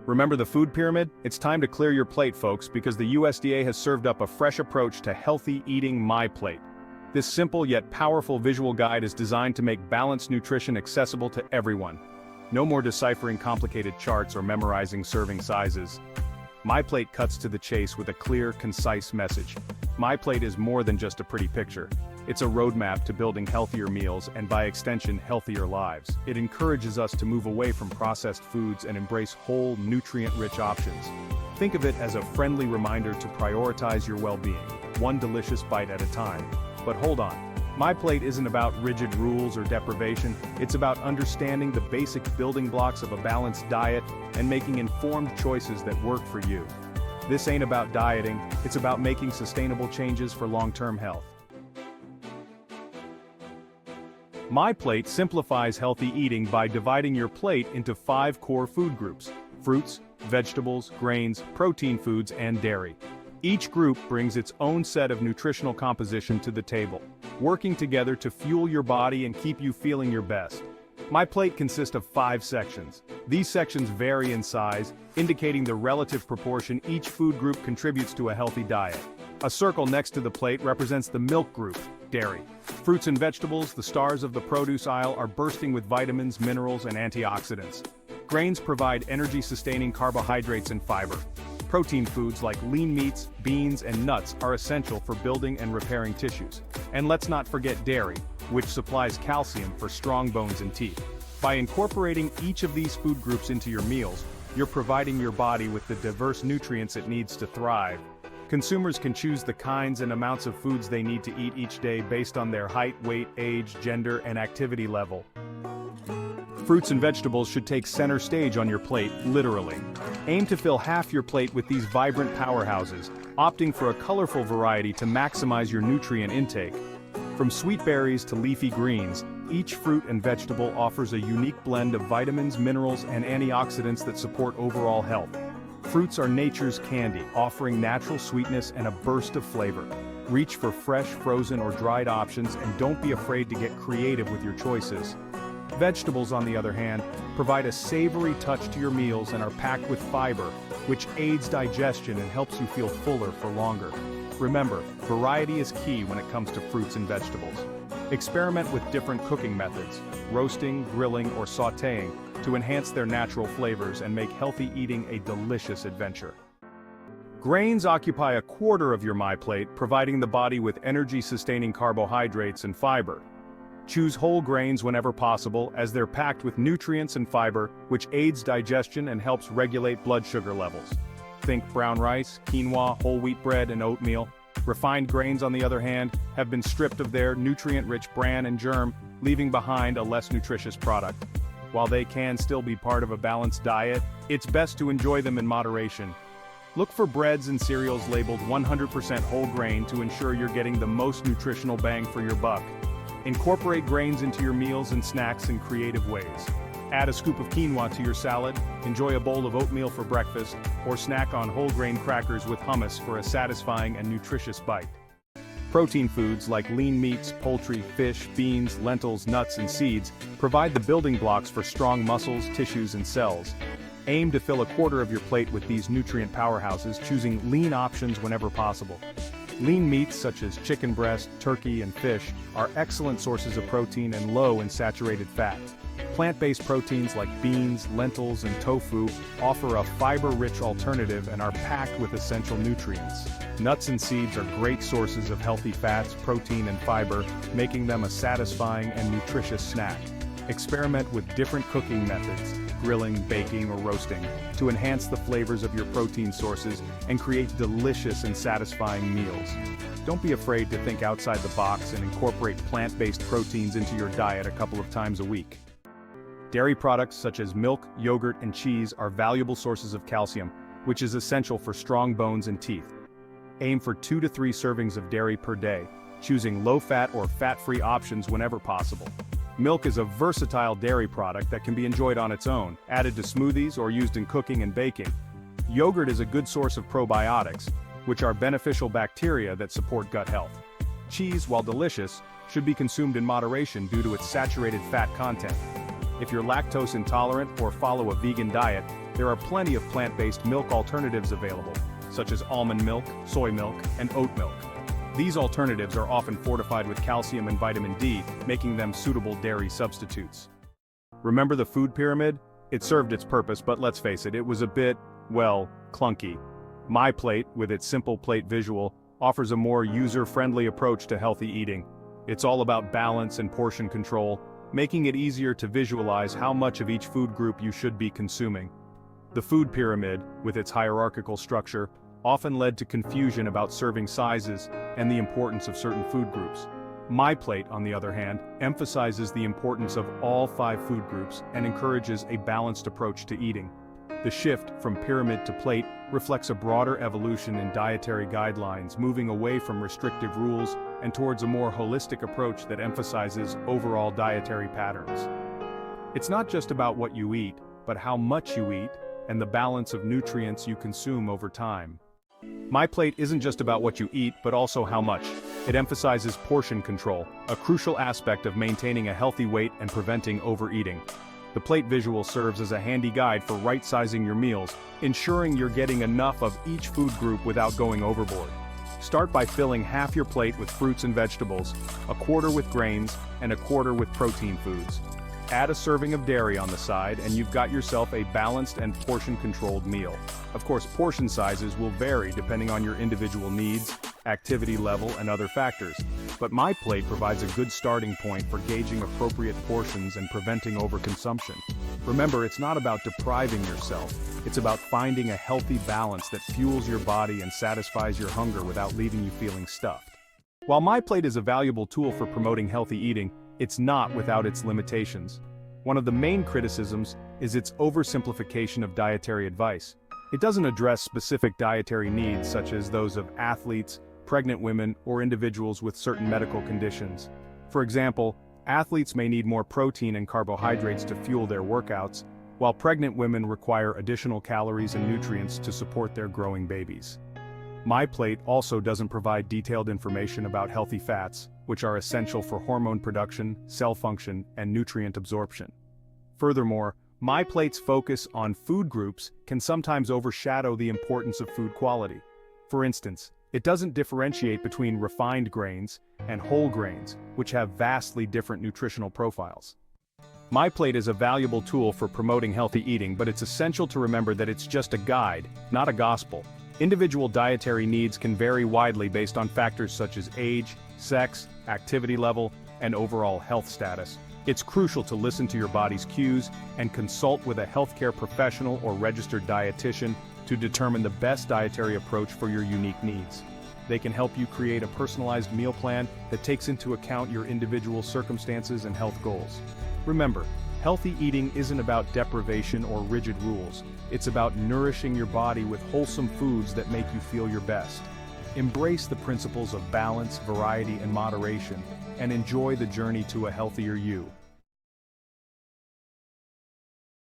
Remember the food pyramid? It's time to clear your plate, folks, because the USDA has served up a fresh approach to healthy eating MyPlate. This simple yet powerful visual guide is designed to make balanced nutrition accessible to everyone. No more deciphering complicated charts or memorizing serving sizes. MyPlate cuts to the chase with a clear, concise message. MyPlate is more than just a pretty picture. It's a roadmap to building healthier meals and, by extension, healthier lives. It encourages us to move away from processed foods and embrace whole, nutrient-rich options. Think of it as a friendly reminder to prioritize your well-being, one delicious bite at a time. But hold on. MyPlate isn't about rigid rules or deprivation. It's about understanding the basic building blocks of a balanced diet and making informed choices that work for you. This ain't about dieting, it's about making sustainable changes for long-term health. MyPlate simplifies healthy eating by dividing your plate into 5 core food groups: fruits, vegetables, grains, protein foods, and dairy. Each group brings its own set of nutritional composition to the table, working together to fuel your body and keep you feeling your best. MyPlate consists of 5 sections. These sections vary in size, indicating the relative proportion each food group contributes to a healthy diet. A circle next to the plate represents the milk group, dairy. Fruits and vegetables, the stars of the produce aisle, are bursting with vitamins, minerals, and antioxidants. Grains provide energy-sustaining carbohydrates and fiber. Protein foods like lean meats, beans, and nuts are essential for building and repairing tissues. And let's not forget dairy, which supplies calcium for strong bones and teeth. By incorporating each of these food groups into your meals, you're providing your body with the diverse nutrients it needs to thrive. Consumers can choose the kinds and amounts of foods they need to eat each day based on their height, weight, age, gender, and activity level. Fruits and vegetables should take center stage on your plate, literally. Aim to fill half your plate with these vibrant powerhouses, opting for a colorful variety to maximize your nutrient intake. From sweet berries to leafy greens, each fruit and vegetable offers a unique blend of vitamins, minerals, and antioxidants that support overall health. Fruits are nature's candy, offering natural sweetness and a burst of flavor. Reach for fresh, frozen, or dried options, and don't be afraid to get creative with your choices. Vegetables, on the other hand, provide a savory touch to your meals and are packed with fiber, which aids digestion and helps you feel fuller for longer. Remember, variety is key when it comes to fruits and vegetables. Experiment with different cooking methods, roasting, grilling, or sautéing, to enhance their natural flavors and make healthy eating a delicious adventure. Grains occupy a quarter of your MyPlate, providing the body with energy-sustaining carbohydrates and fiber. Choose whole grains whenever possible, as they're packed with nutrients and fiber, which aids digestion and helps regulate blood sugar levels. Think brown rice, quinoa, whole wheat bread, and oatmeal. Refined grains, on the other hand, have been stripped of their nutrient-rich bran and germ, leaving behind a less nutritious product. While they can still be part of a balanced diet, it's best to enjoy them in moderation. Look for breads and cereals labeled 100% whole grain to ensure you're getting the most nutritional bang for your buck. Incorporate grains into your meals and snacks in creative ways. Add a scoop of quinoa to your salad, enjoy a bowl of oatmeal for breakfast, or snack on whole grain crackers with hummus for a satisfying and nutritious bite. Protein foods like lean meats, poultry, fish, beans, lentils, nuts, and seeds provide the building blocks for strong muscles, tissues, and cells. Aim to fill a quarter of your plate with these nutrient powerhouses, choosing lean options whenever possible. Lean meats such as chicken breast, turkey, and fish are excellent sources of protein and low in saturated fat. Plant-based proteins like beans, lentils, and tofu offer a fiber-rich alternative and are packed with essential nutrients. Nuts and seeds are great sources of healthy fats, protein, and fiber, making them a satisfying and nutritious snack. Experiment with different cooking methods, grilling, baking, or roasting, to enhance the flavors of your protein sources and create delicious and satisfying meals. Don't be afraid to think outside the box and incorporate plant-based proteins into your diet a couple of times a week. Dairy products such as milk, yogurt, and cheese are valuable sources of calcium, which is essential for strong bones and teeth. Aim for 2 to 3 servings of dairy per day, choosing low-fat or fat-free options whenever possible. Milk is a versatile dairy product that can be enjoyed on its own, added to smoothies, or used in cooking and baking. Yogurt is a good source of probiotics, which are beneficial bacteria that support gut health. Cheese, while delicious, should be consumed in moderation due to its saturated fat content. If you're lactose intolerant or follow a vegan diet, there are plenty of plant-based milk alternatives available, such as almond milk, soy milk, and oat milk. These alternatives are often fortified with calcium and vitamin D, making them suitable dairy substitutes. Remember the food pyramid? It served its purpose, but let's face it, it was a bit, well, clunky. MyPlate, with its simple plate visual, offers a more user-friendly approach to healthy eating. It's all about balance and portion control, making it easier to visualize how much of each food group you should be consuming. The food pyramid, with its hierarchical structure, often led to confusion about serving sizes and the importance of certain food groups. MyPlate, on the other hand, emphasizes the importance of all 5 food groups and encourages a balanced approach to eating. The shift from pyramid to plate reflects a broader evolution in dietary guidelines, moving away from restrictive rules and towards a more holistic approach that emphasizes overall dietary patterns. It's not just about what you eat, but how much you eat and the balance of nutrients you consume over time. MyPlate isn't just about what you eat, but also how much. It emphasizes portion control, a crucial aspect of maintaining a healthy weight and preventing overeating. The plate visual serves as a handy guide for right-sizing your meals, ensuring you're getting enough of each food group without going overboard. Start by filling half your plate with fruits and vegetables, a quarter with grains, and a quarter with protein foods. Add a serving of dairy on the side and you've got yourself a balanced and portion-controlled meal. Of course, portion sizes will vary depending on your individual needs, activity level, and other factors. But MyPlate provides a good starting point for gauging appropriate portions and preventing overconsumption. Remember, it's not about depriving yourself. It's about finding a healthy balance that fuels your body and satisfies your hunger without leaving you feeling stuffed. While MyPlate is a valuable tool for promoting healthy eating, it's not without its limitations. One of the main criticisms is its oversimplification of dietary advice. It doesn't address specific dietary needs such as those of athletes, pregnant women, or individuals with certain medical conditions. For example, athletes may need more protein and carbohydrates to fuel their workouts, while pregnant women require additional calories and nutrients to support their growing babies. MyPlate also doesn't provide detailed information about healthy fats, which are essential for hormone production, cell function, and nutrient absorption. Furthermore, MyPlate's focus on food groups can sometimes overshadow the importance of food quality. For instance, it doesn't differentiate between refined grains and whole grains, which have vastly different nutritional profiles. MyPlate is a valuable tool for promoting healthy eating, but it's essential to remember that it's just a guide, not a gospel. Individual dietary needs can vary widely based on factors such as age, sex, activity level, and overall health status. It's crucial to listen to your body's cues and consult with a healthcare professional or registered dietitian to determine the best dietary approach for your unique needs. They can help you create a personalized meal plan that takes into account your individual circumstances and health goals. Remember, healthy eating isn't about deprivation or rigid rules. It's about nourishing your body with wholesome foods that make you feel your best. Embrace the principles of balance, variety, and moderation, and enjoy the journey to a healthier you.